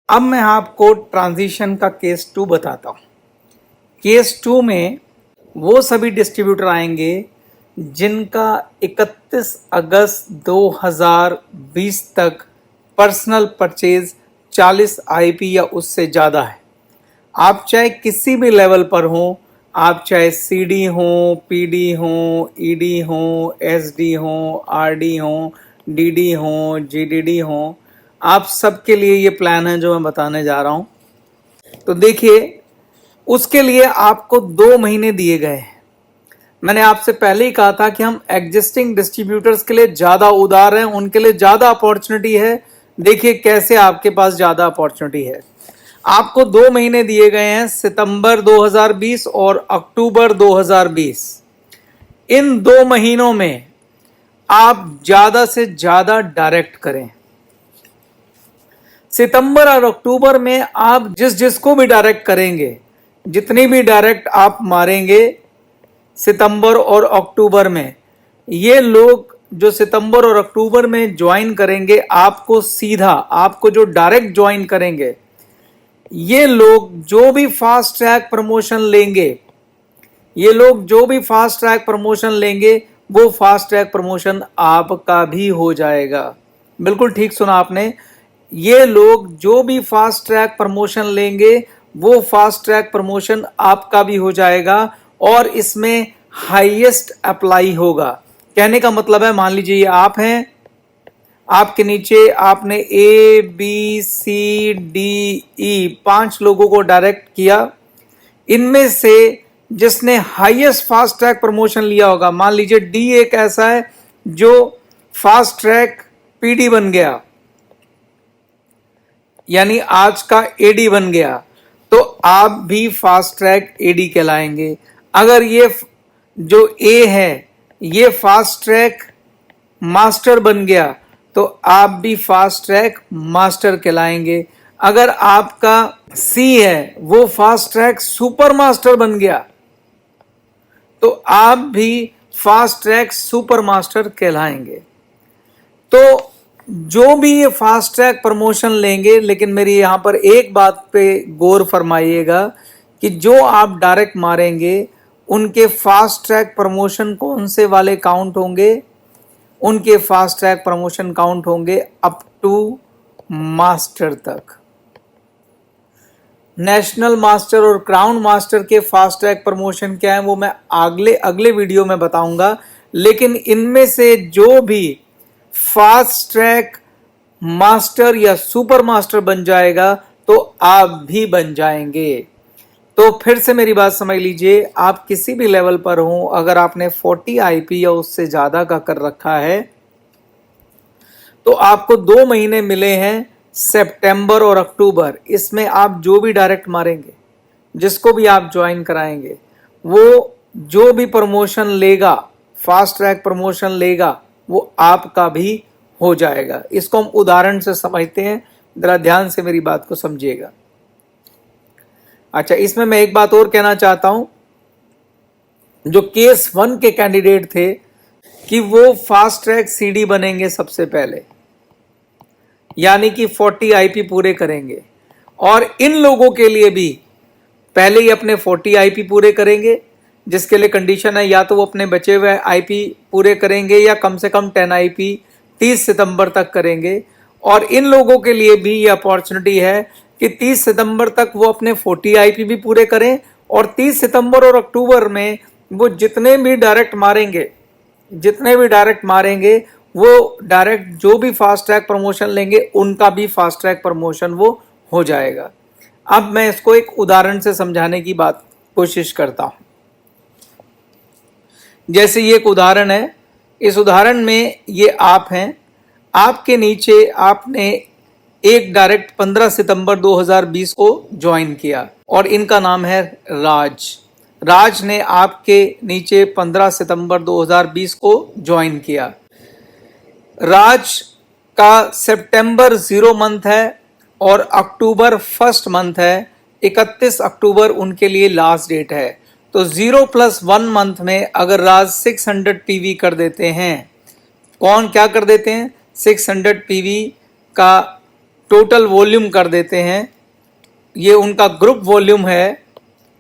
अब मैं आपको ट्रांजिशन का केस 2 बताता हूँ। केस 2 में वो सभी डिस्ट्रीब्यूटर आएंगे जिनका 31 अगस्त 2020 तक पर्सनल परचेज 40 आईपी या उससे ज़्यादा है। आप चाहे किसी भी लेवल पर हो, आप चाहे सीडी हो, पीडी हो, ईडी हो, एसडी हो, आरडी हो, डीडी हो, जीडीडी हो, आप सबके लिए ये प्लान है जो मैं बताने जा रहा हूं। तो देखिए, उसके लिए आपको 2 महीने दिए गए हैं। मैंने आपसे पहले ही कहा था कि हम एग्जिस्टिंग डिस्ट्रीब्यूटर्स के लिए ज़्यादा उदार हैं, उनके लिए ज़्यादा अपॉर्चुनिटी है। देखिए कैसे आपके पास ज़्यादा अपॉर्चुनिटी है। आपको 2 महीने दिए गए हैं, सितंबर 2020 और अक्टूबर 2020। इन 2 महीनों में आप ज़्यादा से ज़्यादा डायरेक्ट करें। सितंबर और अक्टूबर में आप जिसको भी डायरेक्ट करेंगे, जितनी भी डायरेक्ट आप मारेंगे सितंबर और अक्टूबर में, ये लोग जो सितंबर और अक्टूबर में ज्वाइन करेंगे आपको सीधा, आपको जो डायरेक्ट ज्वाइन करेंगे, ये लोग जो भी फास्ट ट्रैक प्रमोशन लेंगे, ये लोग जो भी फास्ट ट्रैक प्रमोशन लेंगे वो फास्ट ट्रैक प्रमोशन आपका भी हो जाएगा। बिल्कुल ठीक सुना आपने। ये लोग जो भी फास्ट ट्रैक प्रमोशन लेंगे वो फास्ट ट्रैक प्रमोशन आपका भी हो जाएगा और इसमें हाईएस्ट अप्लाई होगा। कहने का मतलब है, मान लीजिए ये आप हैं, आपके नीचे आपने A B C D E 5 लोगों को डायरेक्ट किया। इनमें से जिसने हाईएस्ट फास्ट ट्रैक प्रमोशन लिया होगा, मान लीजिए डी एक ऐसा है जो फास्ट ट्रैक पीडी बन गया, यानी आज का एडी बन गया, तो आप भी फास्ट ट्रैक एडी कहलाएंगे। अगर ये जो ए है ये फास्ट ट्रैक मास्टर बन गया तो आप भी फास्ट ट्रैक मास्टर कहलाएंगे। अगर आपका सी है वो फास्ट ट्रैक सुपर मास्टर बन गया तो आप भी फास्ट ट्रैक सुपर मास्टर कहलाएंगे। तो जो भी ये फास्ट ट्रैक प्रमोशन लेंगे, लेकिन मेरी यहां पर एक बात पे गौर फरमाइएगा कि जो आप डायरेक्ट मारेंगे उनके फास्ट ट्रैक प्रमोशन कौन से वाले काउंट होंगे? उनके फास्ट ट्रैक प्रमोशन काउंट होंगे अप टू मास्टर तक। नेशनल मास्टर और क्राउन मास्टर के फास्ट ट्रैक प्रमोशन क्या है वो मैं अगले वीडियो में बताऊंगा। लेकिन इनमें से जो भी फास्ट ट्रैक मास्टर या सुपर मास्टर बन जाएगा तो आप भी बन जाएंगे। तो फिर से मेरी बात समझ लीजिए, आप किसी भी लेवल पर हो, अगर आपने 40 आईपी या उससे ज्यादा का कर रखा है तो आपको 2 महीने मिले हैं, सितंबर और अक्टूबर। इसमें आप जो भी डायरेक्ट मारेंगे, जिसको भी आप ज्वाइन कराएंगे, वो जो भी प्रमोशन लेगा, फास्ट ट्रैक प्रमोशन लेगा, वो आपका भी हो जाएगा। इसको हम उदाहरण से समझते हैं, जरा ध्यान से मेरी बात को समझिएगा। अच्छा, इसमें मैं एक बात और कहना चाहता हूं, जो केस 1 के कैंडिडेट थे कि वो फास्ट ट्रैक सीडी बनेंगे सबसे पहले, यानी कि 40 आईपी पूरे करेंगे। और इन लोगों के लिए भी पहले ही अपने 40 आईपी पूरे करेंगे, जिसके लिए कंडीशन है या तो वो अपने बचे हुए आईपी पूरे करेंगे या कम से कम 10 आईपी 30 सितंबर तक करेंगे। और इन लोगों के लिए भी ये अपॉर्चुनिटी है कि 30 सितंबर तक वो अपने 40 आईपी भी पूरे करें और 30 सितंबर और अक्टूबर में वो जितने भी डायरेक्ट मारेंगे वो डायरेक्ट जो भी फास्ट ट्रैक प्रमोशन लेंगे उनका भी फास्ट ट्रैक प्रमोशन वो हो जाएगा। अब मैं इसको एक उदाहरण से समझाने की कोशिश करता हूं। जैसे ये एक उदाहरण है, इस उदाहरण में ये आप हैं, आपके नीचे आपने एक डायरेक्ट 15 सितंबर 2020 को ज्वाइन किया और इनका नाम है राज ने आपके नीचे 15 सितंबर 2020 को ज्वाइन किया। राज का सितंबर 0 मंथ है और अक्टूबर 1 मंथ है। 31 अक्टूबर उनके लिए लास्ट डेट है। तो 0 + 1 मंथ में अगर राज 600 पीवी कर देते हैं, कौन क्या कर देते हैं? 600 पीवी का टोटल वॉल्यूम कर देते हैं, ये उनका ग्रुप वॉल्यूम है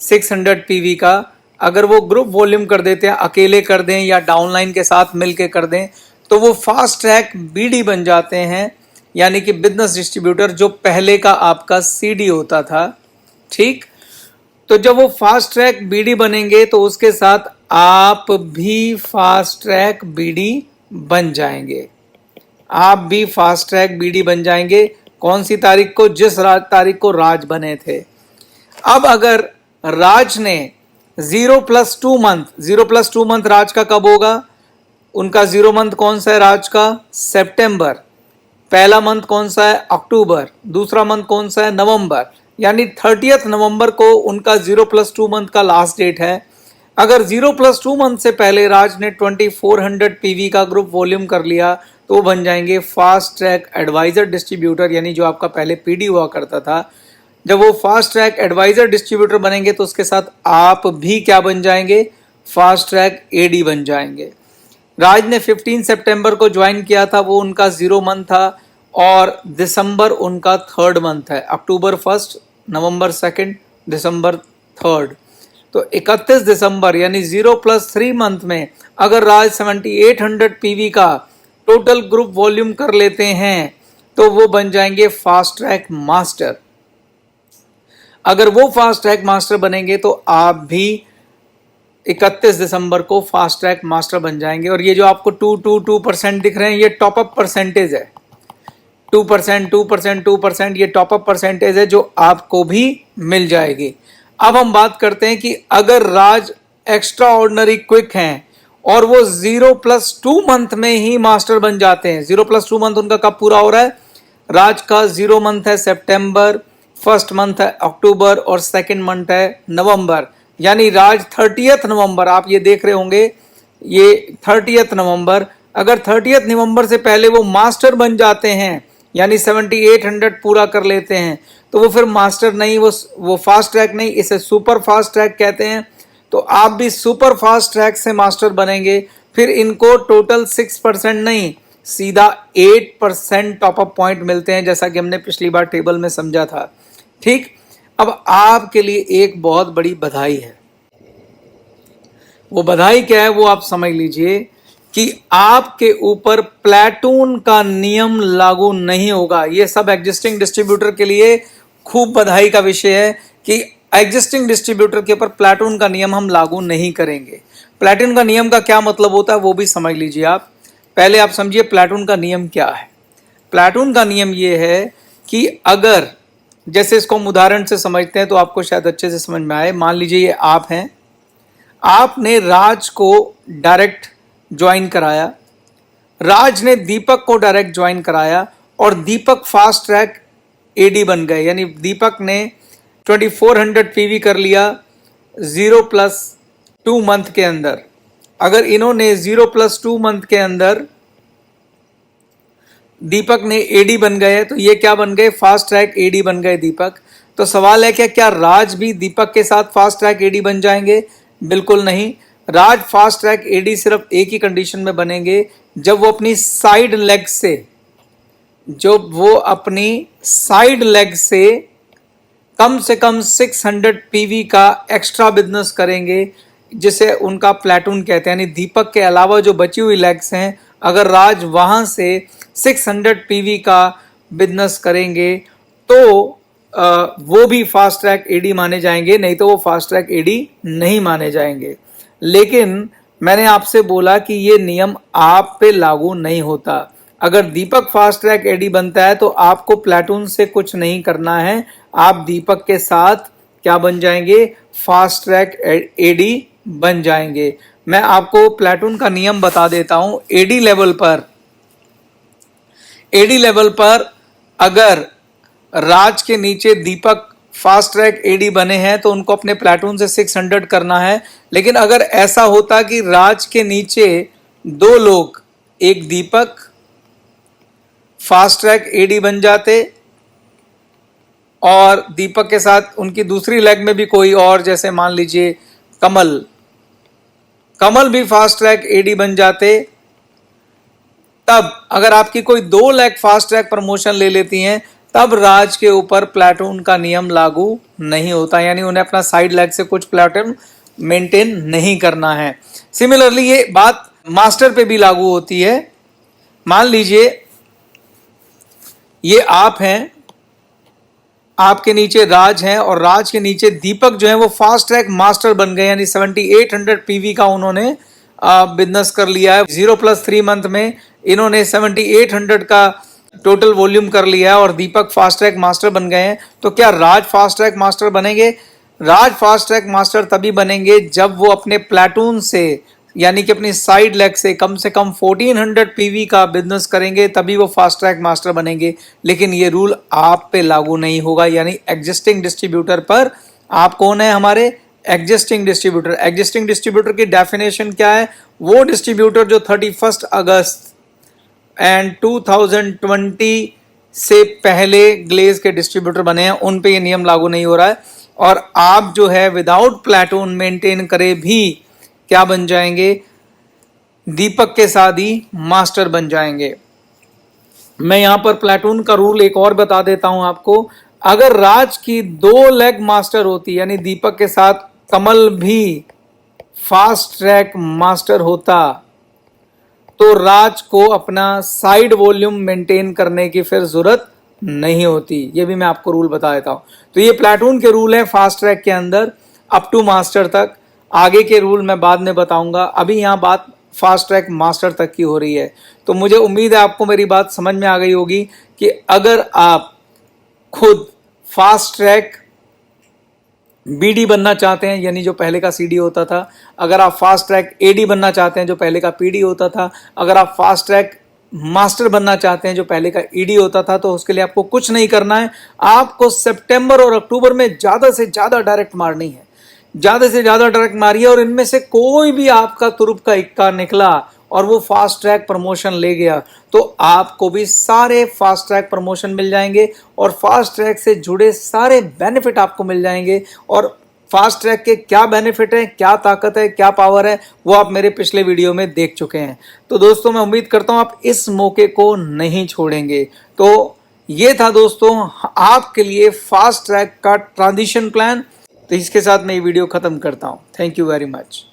600 पीवी का, अगर वो ग्रुप वॉल्यूम कर देते हैं, अकेले कर दें या डाउनलाइन के साथ मिलके कर दें, तो वो फास्ट ट्रैक बीडी बन जाते हैं, यानी कि बिजनेस डिस्ट्रीब्यूटर, जो पहले का आपका सीडी होता था। ठीक, तो जब वो फास्ट ट्रैक बीडी बनेंगे तो उसके साथ आप भी फास्ट ट्रैक बीडी बन जाएंगे। आप भी फास्ट ट्रैक बीडी बन जाएंगे। कौन सी तारीख को? जिस तारीख को राज बने थे। अब अगर राज ने 0+2 मंथ, 0+2 मंथ राज का कब होगा? उनका 0 मंथ कौन सा है राज का? सितंबर। पहला मंथ कौन सा है? अक्टूबर। दूसरा मंथ कौन सा है? नवंबर। यानी 30 नवंबर को उनका 0+2 मंथ का लास्ट डेट है। अगर 0+2 मंथ से पहले राज ने 2400 पीवी का ग्रुप वॉल्यूम कर लिया तो वो बन जाएंगे फास्ट ट्रैक एडवाइजर डिस्ट्रीब्यूटर, यानी जो आपका पहले पीडी हुआ करता था। जब वो फास्ट ट्रैक एडवाइजर डिस्ट्रीब्यूटर बनेंगे तो उसके साथ आप भी क्या बन जाएंगे? फास्ट ट्रैक एडी बन जाएंगे। राज ने 15 सितंबर को ज्वाइन किया था, वो उनका 0 मंथ था, और दिसंबर उनका 3rd मंथ है। अक्टूबर 1, नवंबर 2, दिसंबर 3। तो 31 दिसंबर यानी 0+3 मंथ में अगर राज 7800 पीवी का टोटल ग्रुप वॉल्यूम कर लेते हैं तो वो बन जाएंगे फास्ट ट्रैक मास्टर। अगर वो फास्ट ट्रैक मास्टर बनेंगे तो आप भी 31 दिसंबर को फास्ट ट्रैक मास्टर बन जाएंगे। और ये जो आपको 2% दिख रहे हैं, ये टॉपअप परसेंटेज है। 2%, 2%, 2%, ये टॉपअप परसेंटेज है जो आपको भी मिल जाएगी। अब हम बात करते हैं कि अगर राज एक्स्ट्रा ऑर्डिनरी क्विक हैं और वो 0+2 मंथ में ही मास्टर बन जाते हैं। 0+2 मंथ उनका कब पूरा हो रहा है? राज का 0 मंथ है सितंबर, 1st मंथ है अक्टूबर और 2nd मंथ है नवंबर। यानी राज 30 नवंबर, आप ये देख रहे होंगे, ये 30 नवंबर, अगर 30 नवंबर से पहले वो मास्टर बन जाते हैं, यानी 7800 पूरा कर लेते हैं, तो वो फिर मास्टर नहीं, वो फास्ट ट्रैक नहीं, इसे सुपर फास्ट ट्रैक कहते हैं। तो आप भी सुपर फास्ट ट्रैक से मास्टर बनेंगे। फिर इनको टोटल 6% नहीं, सीधा 8% टॉपअप पॉइंट मिलते हैं, जैसा कि हमने पिछली बार टेबल में समझा था। ठीक, अब आपके लिए एक बहुत बड़ी बधाई है। वो बधाई क्या है वो आप समझ लीजिए कि आपके ऊपर प्लेटून का नियम लागू नहीं होगा। ये सब एग्जिस्टिंग डिस्ट्रीब्यूटर के लिए खूब बधाई का विषय है कि एग्जिस्टिंग डिस्ट्रीब्यूटर के ऊपर प्लेटून का नियम हम लागू नहीं करेंगे। प्लेटून का नियम का क्या मतलब होता है वो भी समझ लीजिए आप। पहले आप समझिए प्लेटून का नियम क्या है। प्लेटून का नियम ये है कि अगर, जैसे इसको हम उदाहरण से समझते हैं तो आपको शायद अच्छे से समझ में आए। मान लीजिए ये आप हैं, आपने राज को डायरेक्ट ज्वाइन कराया, राज ने दीपक को डायरेक्ट ज्वाइन कराया और दीपक फास्ट ट्रैक एडी बन गए। यानी दीपक ने 2400 पीवी कर लिया 0+2 मंथ के अंदर। अगर इन्होंने 0+2 मंथ के अंदर दीपक ने एडी बन गए तो ये क्या बन गए? फास्ट ट्रैक एडी बन गए दीपक। तो सवाल है क्या राज भी दीपक के साथ फास्ट ट्रैक एडी बन जाएंगे? बिल्कुल नहीं। राज फास्ट ट्रैक एडी सिर्फ एक ही कंडीशन में बनेंगे, जब वो अपनी साइड लेग से कम से कम 600 पीवी का एक्स्ट्रा बिजनेस करेंगे, जिसे उनका प्लेटून कहते हैं। यानी दीपक के अलावा जो बची हुई लेग्स हैं, अगर राज वहां से 600 पीवी का बिजनेस करेंगे तो वो भी फास्ट ट्रैक एडी माने जाएंगे, नहीं तो वो फास्ट ट्रैक एडी नहीं माने जाएंगे। लेकिन मैंने आपसे बोला कि ये नियम आप पे लागू नहीं होता। अगर दीपक फास्ट ट्रैक एडी बनता है तो आपको प्लेटून से कुछ नहीं करना है, आप दीपक के साथ क्या बन जाएंगे? फास्ट ट्रैक एडी बन जाएंगे। मैं आपको प्लेटून का नियम बता देता हूं। एडी लेवल पर अगर राज के नीचे दीपक फास्ट ट्रैक एडी बने हैं तो उनको अपने प्लेटून से 600 करना है। लेकिन अगर ऐसा होता कि राज के नीचे 2 लोग, एक दीपक फास्ट ट्रैक एडी बन जाते और दीपक के साथ उनकी दूसरी लेग में भी कोई और, जैसे मान लीजिए कमल भी फास्ट ट्रैक एडी बन जाते, तब अगर आपकी कोई 2 लेग फास्ट ट्रैक प्रमोशन ले लेती हैं तब राज के ऊपर प्लेटून का नियम लागू नहीं होता, यानी उन्हें अपना साइड लेग से कुछ प्लेटून मेंटेन नहीं करना है। सिमिलरली ये बात मास्टर पे भी लागू होती है। मान लीजिए ये आप हैं, आपके नीचे राज हैं और राज के नीचे दीपक जो है वो फास्ट ट्रैक मास्टर बन गए, यानी 7800 पीवी का उन्होंने बिजनेस कर लिया है। 0+3 मंथ में इन्होंने 7800 का टोटल वॉल्यूम कर लिया है और दीपक फास्ट ट्रैक मास्टर बन गए हैं। तो क्या राज फास्ट ट्रैक मास्टर बनेंगे? राज फास्ट ट्रैक मास्टर तभी बनेंगे जब वो अपने प्लेटून से, यानी कि अपनी साइड लेग से कम 1400 पीवी का बिजनेस करेंगे, तभी वो फास्ट ट्रैक मास्टर बनेंगे। लेकिन ये रूल आप पे लागू नहीं होगा, यानी एग्जिस्टिंग डिस्ट्रीब्यूटर पर। आप कौन है? हमारे एग्जिस्टिंग डिस्ट्रीब्यूटर। एग्जिस्टिंग डिस्ट्रीब्यूटर की डेफिनेशन क्या है? वो डिस्ट्रीब्यूटर जो 31 अगस्त एंड 2020 से पहले ग्लेज के डिस्ट्रीब्यूटर बने हैं, उन पे ये नियम लागू नहीं हो रहा है। और आप जो है विदाउट प्लेटून मेंटेन करे भी क्या बन जाएंगे? दीपक के साथ ही मास्टर बन जाएंगे। मैं यहां पर प्लेटून का रूल एक और बता देता हूं आपको। अगर राज की 2 लेग मास्टर होती, यानी दीपक के साथ कमल भी फास्ट ट्रैक मास्टर होता, तो राज को अपना साइड वॉल्यूम मेंटेन करने की फिर जरूरत नहीं होती। ये भी मैं आपको रूल बता देता हूं। तो ये प्लेटून के रूल है फास्ट ट्रैक के अंदर अप टू मास्टर तक। आगे के रूल मैं बाद में बताऊंगा, अभी यहां बात फास्ट ट्रैक मास्टर तक की हो रही है। तो मुझे उम्मीद है आपको मेरी बात समझ में आ गई होगी कि अगर आप खुद फास्ट ट्रैक बीडी बनना चाहते हैं, यानी जो पहले का सीडी होता था, अगर आप फास्ट ट्रैक एडी बनना चाहते हैं जो पहले का पीडी होता था, अगर आप फास्ट ट्रैक मास्टर बनना चाहते हैं जो पहले का ईडी होता था, तो उसके लिए आपको कुछ नहीं करना है। आपको सितंबर और अक्टूबर में ज्यादा से ज्यादा डायरेक्ट मारनी है, ज्यादा से ज्यादा डायरेक्ट मारिए। और इनमें से कोई भी आपका तुरुप का इक्का निकला और वो फास्ट ट्रैक प्रमोशन ले गया, तो आपको भी सारे फास्ट ट्रैक प्रमोशन मिल जाएंगे और फास्ट ट्रैक से जुड़े सारे बेनिफिट आपको मिल जाएंगे। और फास्ट ट्रैक के क्या बेनिफिट है, क्या ताकत है, क्या पावर है, वो आप मेरे पिछले वीडियो में देख चुके हैं। तो दोस्तों मैं उम्मीद करता हूं आप इस मौके को नहीं छोड़ेंगे। तो ये था दोस्तों आपके लिए फास्ट ट्रैक का ट्रांजिशन प्लान। तो इसके साथ मैं ये वीडियो खत्म करता हूं। Thank you very much.